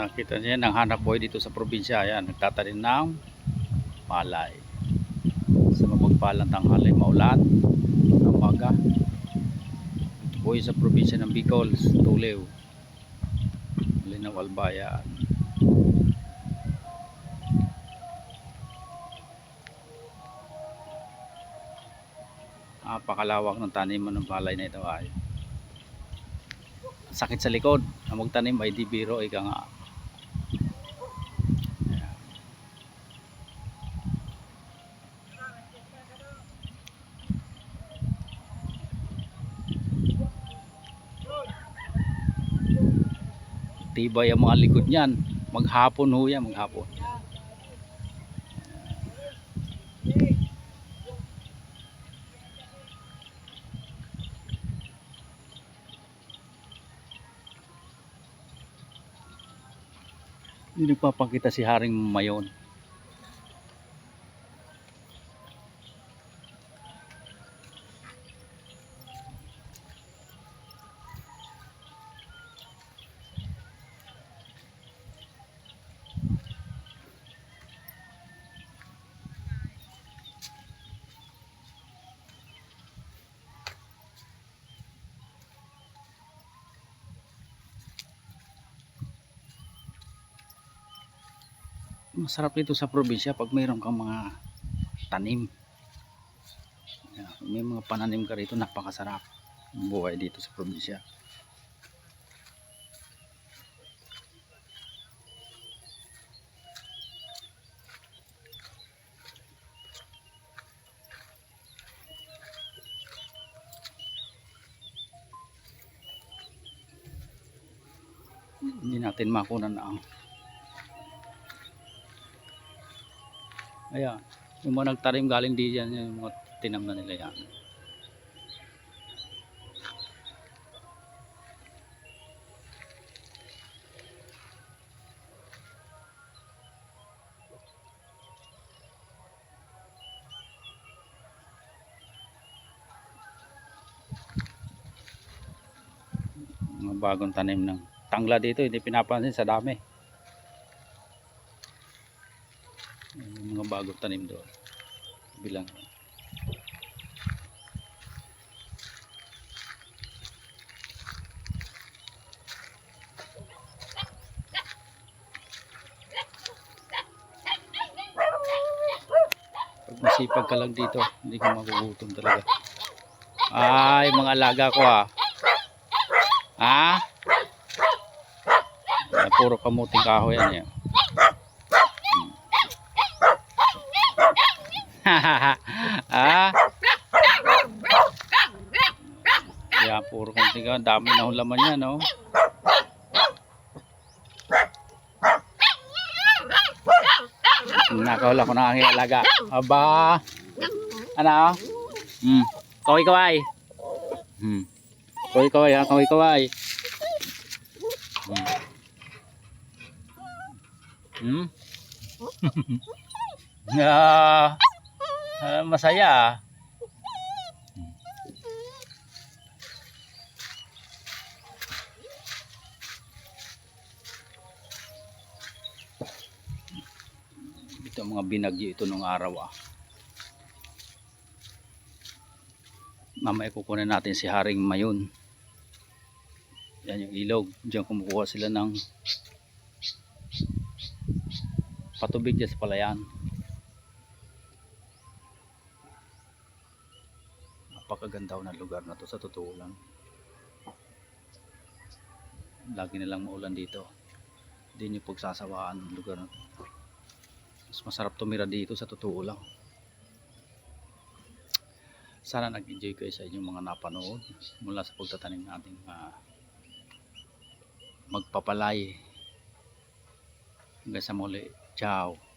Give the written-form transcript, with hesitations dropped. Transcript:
Nakita niya ng hanap buhay dito sa probinsya. Ayan, nagtatanim ng palay. Sa mapagpalang tanghali, maulan ng umaga. Buhay sa probinsya ng Bicol, Tulew, Linaw, Albayan. Napakalawak ng taniman ng palay na ito ay. Sakit sa likod na magtanim ay di biro, ika nga. Tibay ang mga likod niyan. Maghapon ho yan, maghapon. Hindi nagpapakita si Haring Mayon. Masarap dito sa probinsya pag mayroon kang mga tanim. May mga pananim ka rito, napakasarap buhay dito sa probinsya. Hindi natin makunan ang ayan, yung mga nagtarim galing di yan, yung mga tinam na nila yan. Mga bagong tanim ng tangla dito, hindi pinapansin sa dami. Mga bagong tanim doon bilang pag masipag ka lang dito hindi ka magugutom talaga. Ay, mga alaga ko puro kamuting kahoy yan. Yeah, puro kamuting kahoy, dami na hulaman yan, no? Nakahula ko ng aking alaga. Aba, ano? Kaway kaway. Kaway kaway ha, kaway kaway. Masaya. Ito mga binagyo ito nung araw Mamaya kukunin natin si Haring Mayon. Yan yung ilog, diyan kumukuha sila ng patubig dyan sa palayan. Napakaganda ng lugar na to sa totoo lang. Lagi nilang maulan dito, hindi nyo pagsasawaan ng lugar na to. Mas masarap tumira dito sa totoo lang. Sana nag-enjoy kayo sa inyong mga napanood mula sa pagtatanim nating magpapalay. Hanggang sa muli. Ciao.